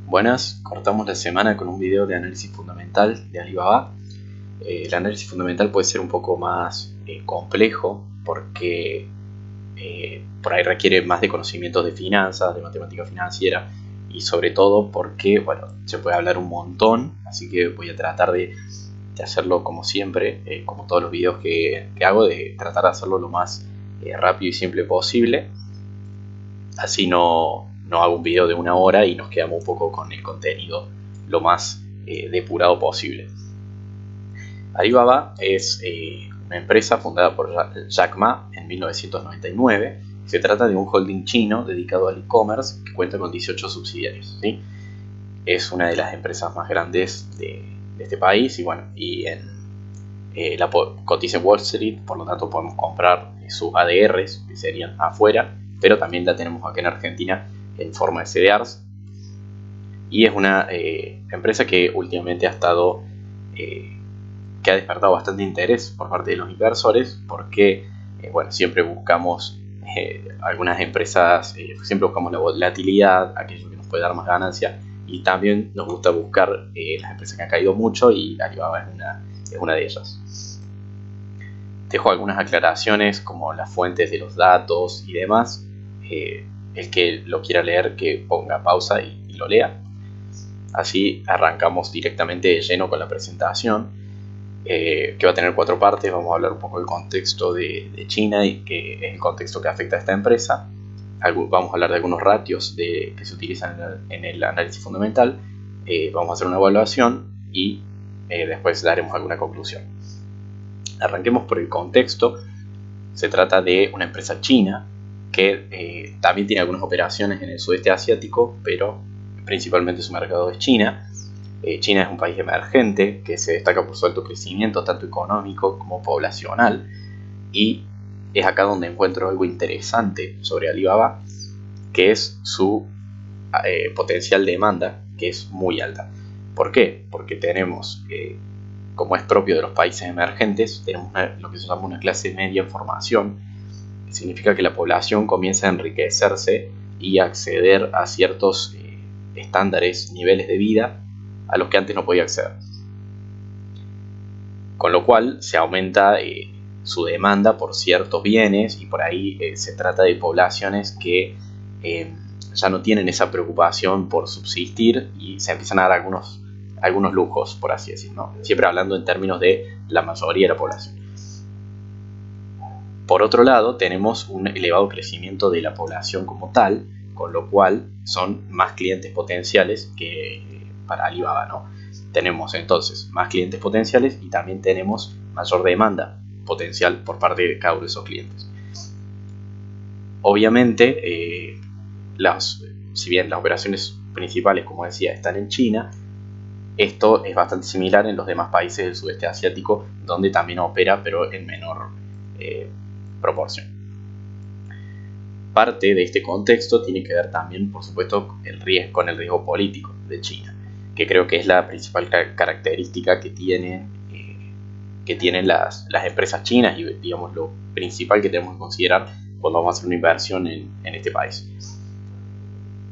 Buenas, cortamos la semana con un video de análisis fundamental de Alibaba. El análisis fundamental puede ser un poco más complejo porque por ahí requiere más de conocimientos de finanzas, de matemática financiera y sobre todo porque, bueno, se puede hablar un montón, así que voy a tratar de hacerlo como siempre, como todos los videos que hago, de tratar de hacerlo lo más rápido y simple posible. Así no hago un video de 1 hora y nos quedamos un poco con el contenido lo más depurado posible. Alibaba es una empresa fundada por Jack Ma en 1999. Se trata de un holding chino dedicado al e-commerce que cuenta con 18 subsidiarios, ¿sí? Es una de las empresas más grandes de este país y la cotiza en Wall Street, por lo tanto podemos comprar sus ADRs, que serían afuera, pero también la tenemos acá en Argentina en forma de CDRs. Y es una empresa que últimamente que ha despertado bastante interés por parte de los inversores, porque siempre buscamos algunas empresas, siempre buscamos la volatilidad, aquello que nos puede dar más ganancia, y también nos gusta buscar las empresas que han caído mucho, y Alibaba es una de ellas. Dejo algunas aclaraciones como las fuentes de los datos y demás. El que lo quiera leer, que ponga pausa y lo lea. Así arrancamos directamente de lleno con la presentación, que va a tener 4 partes. Vamos a hablar un poco del contexto de China y que es el contexto que afecta a esta empresa. Vamos a hablar de algunos ratios que se utilizan en el análisis fundamental. Vamos a hacer una evaluación y después daremos alguna conclusión. Arranquemos por el contexto. Se trata de una empresa china que también tiene algunas operaciones en el sudeste asiático, pero principalmente su mercado es China. China es un país emergente que se destaca por su alto crecimiento, tanto económico como poblacional, y es acá donde encuentro algo interesante sobre Alibaba, que es su potencial demanda, que es muy alta. ¿Por qué? Porque tenemos, como es propio de los países emergentes, tenemos lo que se llama una clase media en formación. Significa que la población comienza a enriquecerse y a acceder a ciertos estándares, niveles de vida a los que antes no podía acceder. Con lo cual se aumenta su demanda por ciertos bienes, y por ahí se trata de poblaciones que ya no tienen esa preocupación por subsistir y se empiezan a dar algunos lujos, por así decirlo, ¿no? Siempre hablando en términos de la mayoría de la población. Por otro lado, tenemos un elevado crecimiento de la población como tal, con lo cual son más clientes potenciales que para Alibaba, ¿no? Tenemos entonces más clientes potenciales y también tenemos mayor demanda potencial por parte de cada uno de esos clientes. Obviamente, si bien las operaciones principales, como decía, están en China, esto es bastante similar en los demás países del sudeste asiático, donde también opera, pero en menor proporción. Parte de este contexto tiene que ver también, por supuesto, con el riesgo político de China, que creo que es la principal característica que tienen las empresas chinas, y digamos lo principal que tenemos que considerar cuando vamos a hacer una inversión en este país.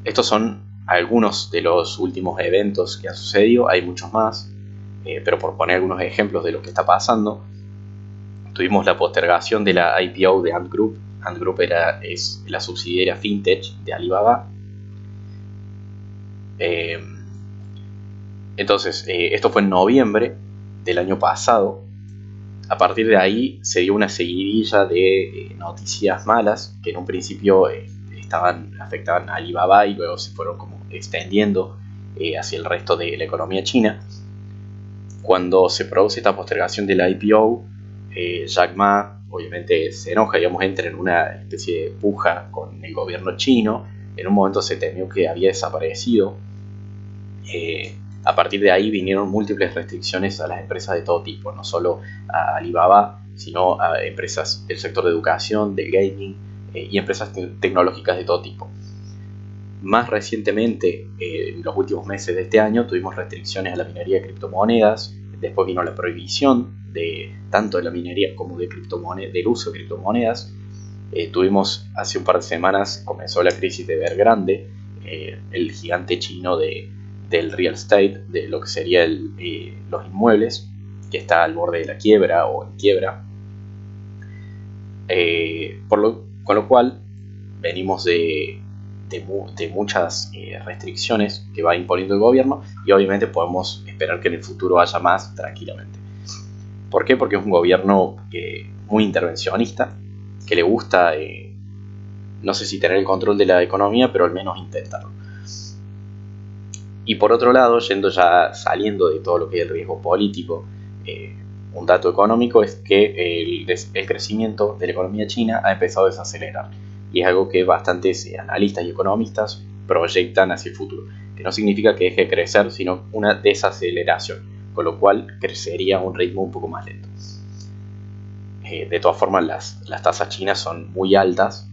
Estos son algunos de los últimos eventos que han sucedido, hay muchos más, pero por poner algunos ejemplos de lo que está pasando, tuvimos la postergación de la IPO de Ant Group. Ant Group es la subsidiaria fintech de Alibaba. Entonces, esto fue en noviembre del año pasado. A partir de ahí se dio una seguidilla de noticias malas que en un principio afectaban a Alibaba y luego se fueron como extendiendo hacia el resto de la economía china. Cuando se produce esta postergación de la IPO, Jack Ma obviamente se enoja, entra en una especie de puja con el gobierno chino. En un momento se temió que había desaparecido. A partir de ahí vinieron múltiples restricciones a las empresas de todo tipo, no solo a Alibaba, sino a empresas del sector de educación, del gaming y empresas tecnológicas de todo tipo. Más recientemente, en los últimos meses de este año, tuvimos restricciones a la minería de criptomonedas. Después vino la prohibición tanto de la minería como del uso de criptomonedas. Tuvimos hace un par de semanas, comenzó la crisis de Evergrande, el gigante chino de del real estate, de lo que sería los inmuebles, que está al borde de la quiebra o en quiebra. Con lo cual venimos de muchas restricciones que va imponiendo el gobierno, y obviamente podemos esperar que en el futuro haya más tranquilamente. ¿Por qué? Porque es un gobierno muy intervencionista, que le gusta, no sé si tener el control de la economía, pero al menos intentarlo. Y por otro lado, saliendo de todo lo que es el riesgo político, un dato económico es que el crecimiento de la economía china ha empezado a desacelerar, y es algo que bastantes analistas y economistas proyectan hacia el futuro, que no significa que deje de crecer, sino una desaceleración, con lo cual crecería a un ritmo un poco más lento. De todas formas, las tasas chinas son muy altas,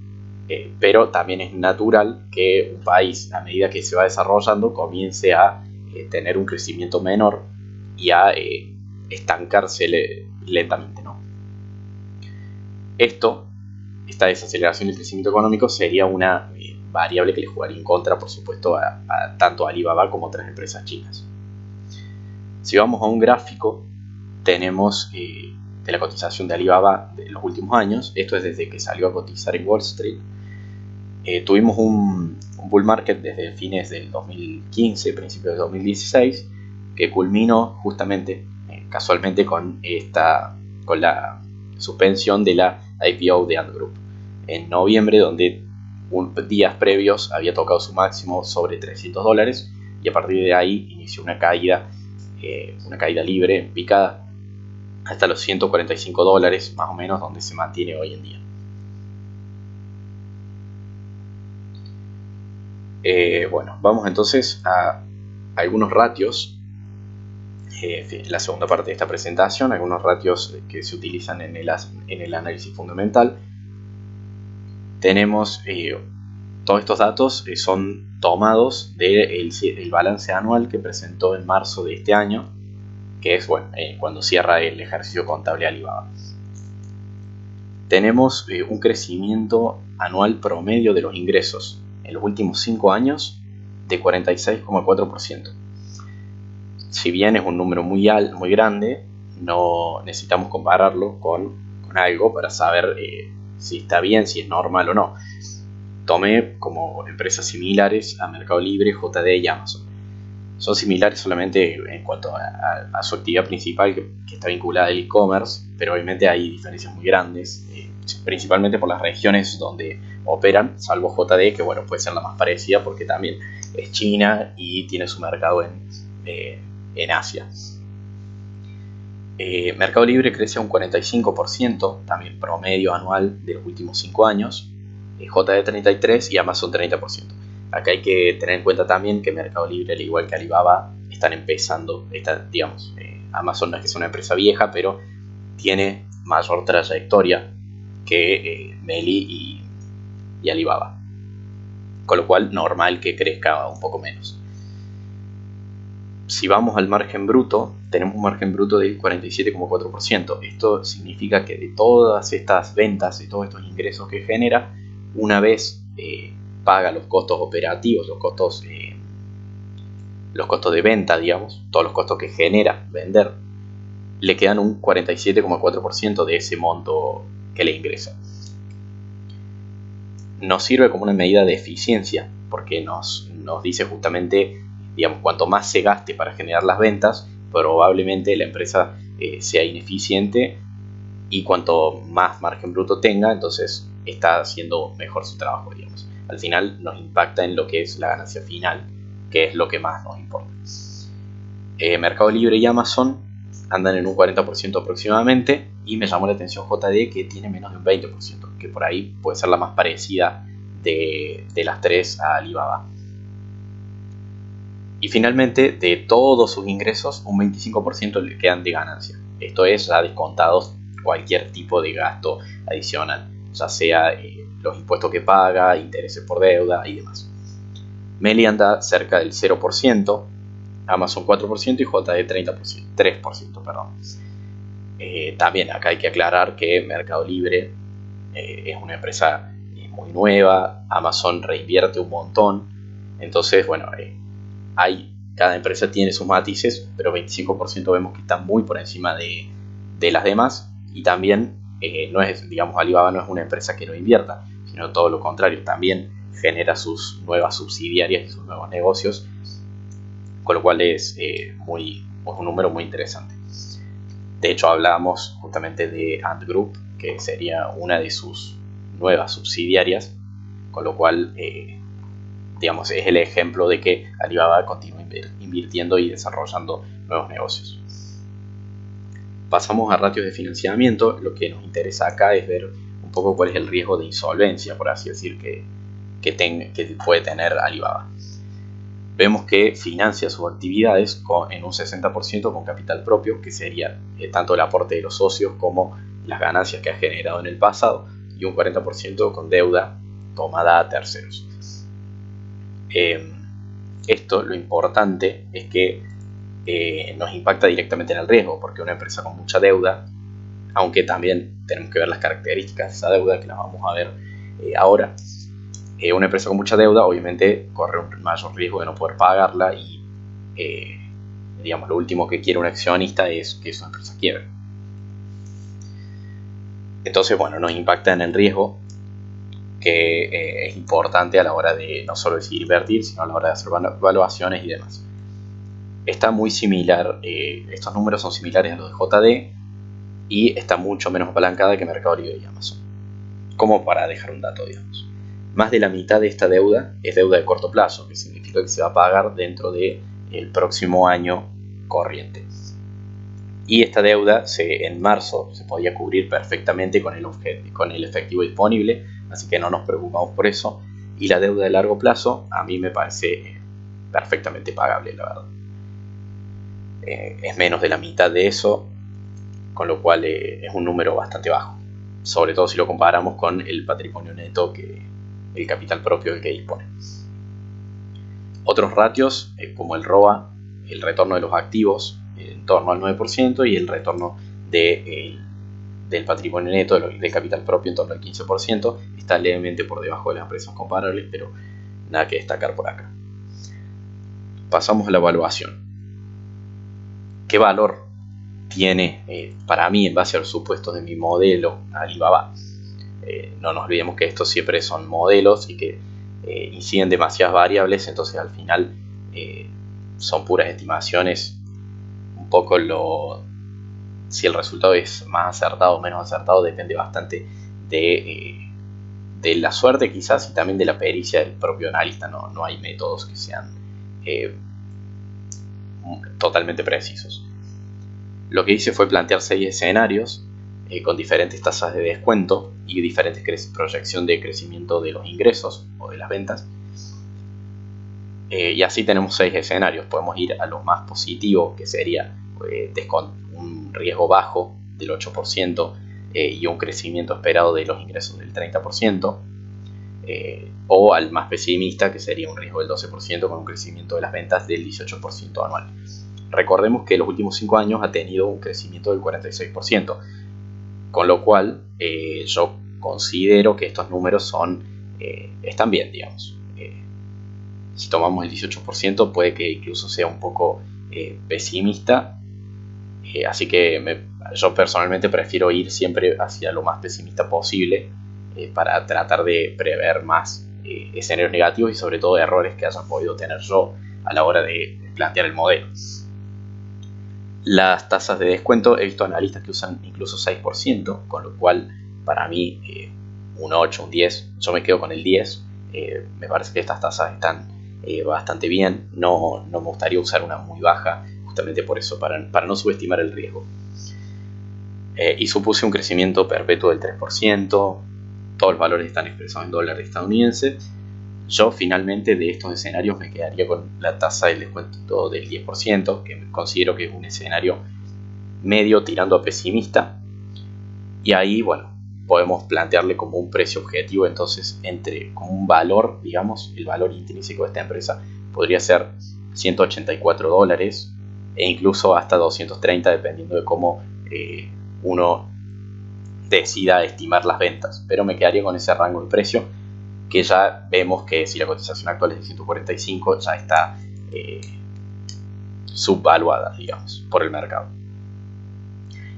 pero también es natural que un país, a medida que se va desarrollando, comience a tener un crecimiento menor y a estancarse lentamente, ¿no? Esta desaceleración del crecimiento económico sería una variable que le jugaría en contra, por supuesto, tanto a Alibaba como a otras empresas chinas. Si vamos a un gráfico, tenemos de la cotización de Alibaba de los últimos años. Esto es desde que salió a cotizar en Wall Street. Tuvimos un bull market desde fines del 2015, principios del 2016, que culminó justamente, casualmente, con la suspensión de la IPO de Ant Group en noviembre, donde días previos había tocado su máximo sobre $300, y a partir de ahí inició una caída libre, en picada, hasta los $145 más o menos, donde se mantiene hoy en día. Bueno, vamos entonces a algunos ratios, la segunda parte de esta presentación, algunos ratios que se utilizan en el análisis fundamental. Tenemos todos estos datos son tomados del balance anual que presentó en marzo de este año, que es cuando cierra el ejercicio contable Alibaba. Tenemos un crecimiento anual promedio de los ingresos en los últimos 5 años de 46,4%. Si bien es un número muy grande, no necesitamos compararlo con algo para saber si está bien, si es normal o no. Tomé como empresas similares a Mercado Libre, JD y Amazon. Son similares solamente en cuanto a su actividad principal, que está vinculada al e-commerce, pero obviamente hay diferencias muy grandes, principalmente por las regiones donde operan, salvo JD, que puede ser la más parecida porque también es China y tiene su mercado en Asia. Mercado Libre crece a un 45%, también promedio anual de los últimos 5 años, JD 33% y Amazon 30%. Acá hay que tener en cuenta también que Mercado Libre, al igual que Alibaba, están empezando, Amazon no es que sea una empresa vieja, pero tiene mayor trayectoria que Meli y Alibaba, con lo cual normal que crezca un poco menos. Si vamos al margen bruto, tenemos un margen bruto del 47,4%. Esto significa que de todas estas ventas, de todos estos ingresos que genera, una vez paga los costos operativos, los costos de venta, todos los costos que genera vender, le quedan un 47,4% de ese monto que le ingresa. Nos sirve como una medida de eficiencia, porque nos dice justamente, cuanto más se gaste para generar las ventas, probablemente la empresa sea ineficiente, y cuanto más margen bruto tenga, entonces está haciendo mejor su trabajo, Al final nos impacta en lo que es la ganancia final, que es lo que más nos importa. Mercado Libre y Amazon andan en un 40% aproximadamente, y me llamó la atención JD, que tiene menos de un 20%, que por ahí puede ser la más parecida de las tres a Alibaba. Y finalmente, de todos sus ingresos, un 25% le quedan de ganancia. Esto es ya descontados cualquier tipo de gasto adicional, ya sea los impuestos que paga, intereses por deuda y demás. Meli anda cerca del 0%, Amazon 4% y JD 3%. También acá hay que aclarar que Mercado Libre es una empresa muy nueva, Amazon reinvierte un montón, entonces hay cada empresa tiene sus matices, pero 25% vemos que está muy por encima de las demás. Y también no es, digamos, Alibaba no es una empresa que no invierta, sino todo lo contrario, también genera sus nuevas subsidiarias y sus nuevos negocios, con lo cual es un número muy interesante. De hecho, hablábamos justamente de Ant Group, que sería una de sus nuevas subsidiarias, con lo cual digamos, es el ejemplo de que Alibaba continúa invirtiendo y desarrollando nuevos negocios. Pasamos a ratios de financiamiento. Lo que nos interesa acá es ver un poco cuál es el riesgo de insolvencia, por así decir, que puede tener Alibaba. Vemos que financia sus actividades en un 60% con capital propio, que sería tanto el aporte de los socios como las ganancias que ha generado en el pasado, y un 40% con deuda tomada a terceros. Esto, lo importante es que nos impacta directamente en el riesgo, porque una empresa con mucha deuda, aunque también tenemos que ver las características de esa deuda, que las vamos a ver ahora, una empresa con mucha deuda obviamente corre un mayor riesgo de no poder pagarla y digamos, lo último que quiere un accionista es que su empresa quiebre. Entonces, bueno, nos impacta en el riesgo, que es importante a la hora de no solo decidir invertir, sino a la hora de hacer evaluaciones y demás. Está muy similar, estos números son similares a los de JD y está mucho menos apalancada que Mercado Libre y Amazon. Como para dejar un dato, digamos. Más de la mitad de esta deuda es deuda de corto plazo, que significa que se va a pagar dentro del próximo año corriente. Y esta deuda en marzo se podía cubrir perfectamente con el efectivo disponible, así que no nos preocupamos por eso. Y la deuda de largo plazo a mí me parece perfectamente pagable, la verdad. Es menos de la mitad de eso, con lo cual es un número bastante bajo, sobre todo si lo comparamos con el patrimonio neto, el capital propio del que dispone. Otros ratios como el ROA, el retorno de los activos, en torno al 9%, y el retorno del patrimonio neto, del capital propio, en torno al 15%, está levemente por debajo de las empresas comparables, pero nada que destacar por acá. Pasamos a la evaluación. ¿Qué valor tiene para mí, en base a los supuestos de mi modelo, Alibaba? No nos olvidemos que estos siempre son modelos y que inciden demasiadas variables, entonces al final son puras estimaciones. Un poco si el resultado es más acertado o menos acertado depende bastante de la suerte, quizás, y también de la pericia del propio analista. No hay métodos que sean totalmente precisos. Lo que hice fue plantear 6 escenarios con diferentes tasas de descuento y diferentes proyección de crecimiento de los ingresos o de las ventas. Y así tenemos 6 escenarios. Podemos ir a los más positivos, que sería un riesgo bajo del 8% y un crecimiento esperado de los ingresos del 30%, o al más pesimista, que sería un riesgo del 12% con un crecimiento de las ventas del 18% anual. Recordemos que en los últimos 5 años ha tenido un crecimiento del 46%, con lo cual yo considero que estos números están bien, digamos. Si tomamos el 18% puede que incluso sea un poco pesimista, así que yo personalmente prefiero ir siempre hacia lo más pesimista posible para tratar de prever más escenarios negativos y sobre todo errores que haya podido tener yo a la hora de plantear el modelo. Las tasas de descuento, he visto analistas que usan incluso 6%, con lo cual para mí un 8, un 10, yo me quedo con el 10. Me parece que estas tasas están bastante bien. No me gustaría usar una muy baja, justamente por eso, para no subestimar el riesgo. Y supuse un crecimiento perpetuo del 3%, todos los valores están expresados en dólar estadounidense. Yo finalmente de estos escenarios me quedaría con la tasa del descuento del 10%, que considero que es un escenario medio tirando a pesimista. Y ahí, bueno, podemos plantearle como un precio objetivo, entonces como un valor, digamos, el valor intrínseco de esta empresa podría ser $184 e incluso hasta 230, dependiendo de cómo uno decida estimar las ventas. Pero me quedaría con ese rango de precio, que ya vemos que si la cotización actual es de 145, ya está subvaluadas, digamos, por el mercado.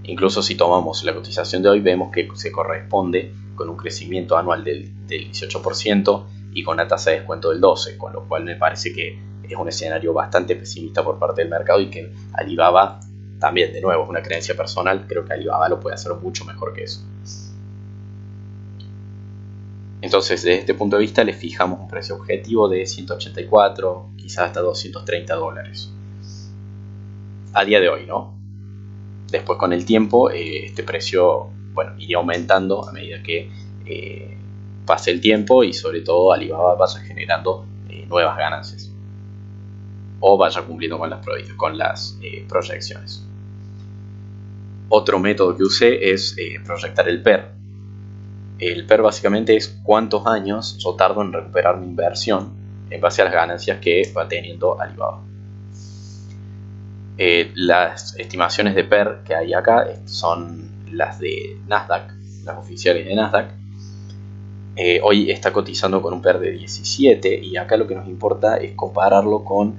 Incluso si tomamos la cotización de hoy, vemos que se corresponde con un crecimiento anual del 18% y con una tasa de descuento del 12%, con lo cual me parece que es un escenario bastante pesimista por parte del mercado y que Alibaba, también de nuevo, es una creencia personal, creo que Alibaba lo puede hacer mucho mejor que eso. Entonces, desde este punto de vista, le fijamos un precio objetivo de 184, quizás hasta $230. A día de hoy, ¿no? Después, con el tiempo, este precio, bueno, iría aumentando a medida que pase el tiempo y, sobre todo, Alibaba vaya generando nuevas ganancias o vaya cumpliendo con las proyecciones. Otro método que usé es proyectar el PER. El PER básicamente es cuántos años yo tardo en recuperar mi inversión en base a las ganancias que va teniendo Alibaba. Las estimaciones de PER que hay acá son las de Nasdaq, las oficiales de Nasdaq. Hoy está cotizando con un PER de 17 y acá lo que nos importa es compararlo con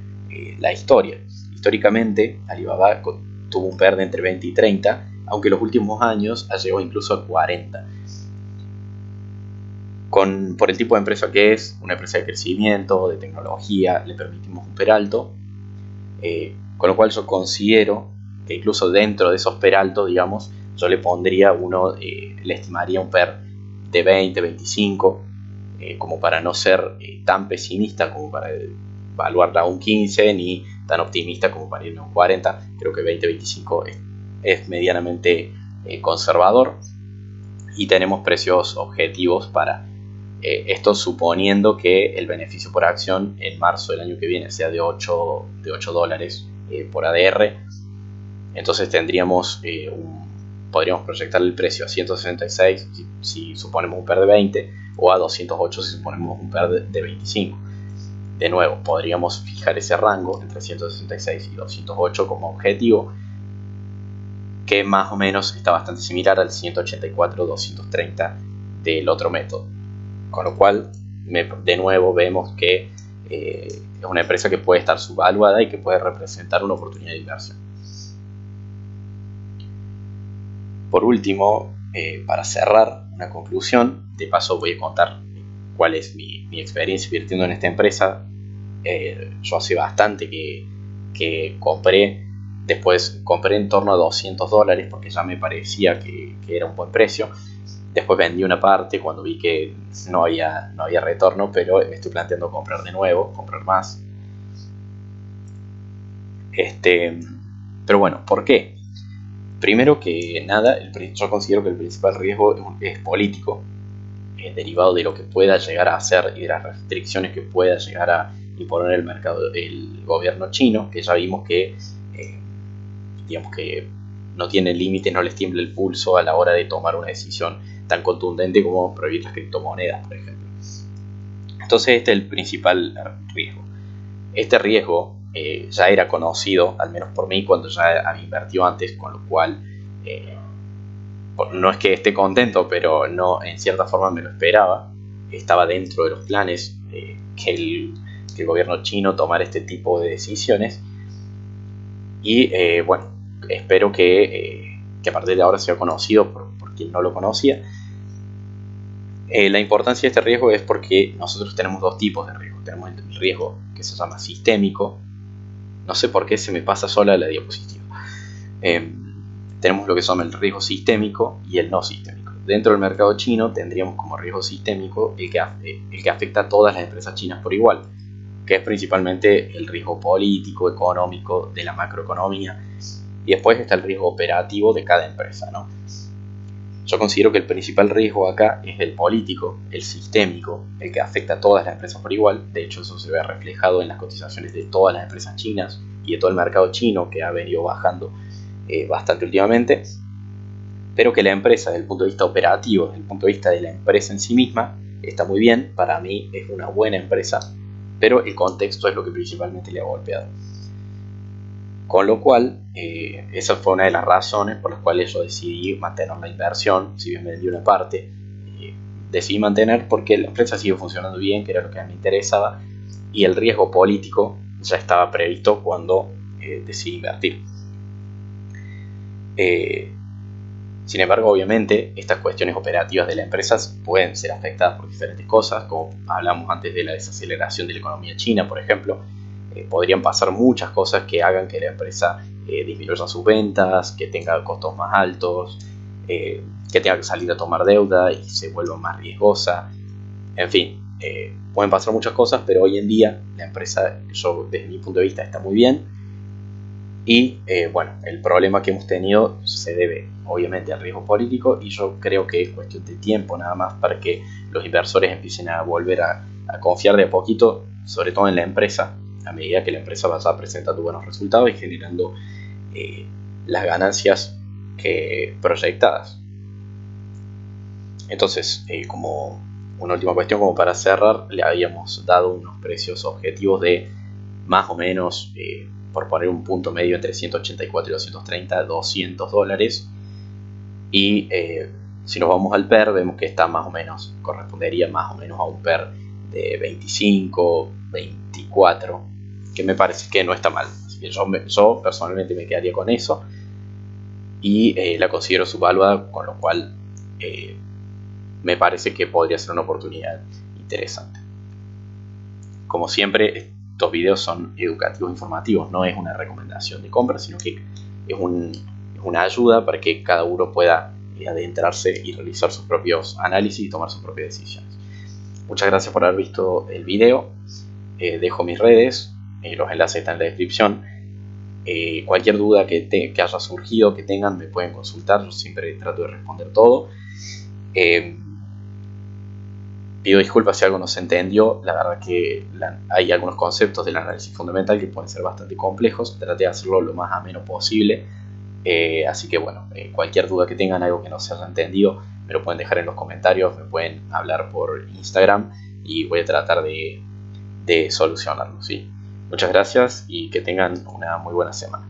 la historia. Históricamente Alibaba tuvo un PER de entre 20 y 30, aunque en los últimos años ha llegado incluso a 40. Por el tipo de empresa que es, una empresa de crecimiento, de tecnología, le permitimos un PER alto, con lo cual yo considero que incluso dentro de esos PER altos, digamos, yo le pondría le estimaría un PER de 20, 25, como para no ser tan pesimista como para evaluarla a un 15, ni tan optimista como para irme a un 40. Creo que 20, 25 es medianamente conservador y tenemos precios objetivos para esto, suponiendo que el beneficio por acción en marzo del año que viene sea de $8 por ADR. Entonces podríamos proyectar el precio a 166 si suponemos un PER de 20 o a 208 si suponemos un PER de 25. De nuevo, podríamos fijar ese rango entre 166 y 208 como objetivo, que más o menos está bastante similar al 184-230 del otro método. Con lo cual, de nuevo vemos que es una empresa que puede estar subvaluada y que puede representar una oportunidad de inversión. Por último, para cerrar una conclusión, de paso voy a contar cuál es mi experiencia invirtiendo en esta empresa. Yo hace bastante que compré, después compré en torno a $200 porque ya me parecía que era un buen precio. Después vendí una parte cuando vi que no había retorno, pero me estoy planteando comprar de nuevo, comprar más. Pero bueno, ¿por qué? Primero que nada, yo considero que el principal riesgo es político, derivado de lo que pueda llegar a hacer y de las restricciones que pueda llegar a imponer el gobierno chino, que ya vimos que digamos que no tienen límites, no les tiembla el pulso a la hora de tomar una decisión tan contundente como prohibir las criptomonedas, por ejemplo. Entonces este es el principal riesgo. Este riesgo ya era conocido, al menos por mí, cuando ya había invertido antes, con lo cual no es que esté contento, pero no, en cierta forma me lo esperaba. Estaba dentro de los planes que el gobierno chino tomara este tipo de decisiones. Y bueno, espero que a partir de ahora sea conocido por quien no lo conocía. La importancia de este riesgo es porque nosotros tenemos dos tipos de riesgo. Tenemos el riesgo que se llama sistémico. No sé por qué se me pasa sola la diapositiva. Tenemos lo que se llama el riesgo sistémico y el no sistémico. Dentro del mercado chino tendríamos como riesgo sistémico el que afecta a todas las empresas chinas por igual, que es principalmente el riesgo político, económico, de la macroeconomía. Y después está el riesgo operativo de cada empresa, ¿no? Yo considero que el principal riesgo acá es el político, el sistémico, el que afecta a todas las empresas por igual. De hecho, eso se ve reflejado en las cotizaciones de todas las empresas chinas y de todo el mercado chino, que ha venido bajando bastante últimamente. Pero que la empresa, desde el punto de vista operativo, desde el punto de vista de la empresa en sí misma, está muy bien. Para mí es una buena empresa, pero el contexto es lo que principalmente le ha golpeado. Con lo cual, esa fue una de las razones por las cuales yo decidí mantener la inversión. Si bien vendí una parte, decidí mantener porque la empresa sigue funcionando bien, que era lo que a mí me interesaba, y el riesgo político ya estaba previsto cuando decide invertir. Sin embargo, obviamente, estas cuestiones operativas de las empresas pueden ser afectadas por diferentes cosas, como hablamos antes de la desaceleración de la economía china, por ejemplo. Podrían pasar muchas cosas que hagan que la empresa disminuya sus ventas, que tenga costos más altos, que tenga que salir a tomar deuda y se vuelva más riesgosa. En fin, pueden pasar muchas cosas, pero hoy en día la empresa, desde mi punto de vista, está muy bien. Y bueno, el problema que hemos tenido se debe obviamente al riesgo político, y yo creo que es cuestión de tiempo nada más para que los inversores empiecen a volver a confiar de a poquito, sobre todo en la empresa, a medida que la empresa vaya presentando buenos resultados y generando las ganancias proyectadas. Entonces, como una última cuestión, como para cerrar, le habíamos dado unos precios objetivos de más o menos, por poner un punto medio, entre 184 y 230, $200. Y si nos vamos al PER, vemos que está más o menos, correspondería más o menos a un PER de 25, 24, que me parece que no está mal. Así que yo personalmente me quedaría con eso, y la considero subvaluada, con lo cual me parece que podría ser una oportunidad interesante. Como siempre, estos videos son educativos, informativos, no es una recomendación de compra, sino que es una ayuda para que cada uno pueda adentrarse y realizar sus propios análisis y tomar sus propias decisiones. Muchas gracias por haber visto el video. Dejo mis redes, los enlaces están en la descripción. Cualquier duda que haya surgido, que tengan, me pueden consultar. Yo siempre trato de responder todo. Pido disculpas si algo no se entendió. La verdad que hay algunos conceptos del análisis fundamental que pueden ser bastante complejos. Traté de hacerlo lo más ameno posible. Así que bueno, cualquier duda que tengan, algo que no se haya entendido, me lo pueden dejar en los comentarios, me pueden hablar por Instagram y voy a tratar de solucionarlo, ¿sí? Muchas gracias y que tengan una muy buena semana.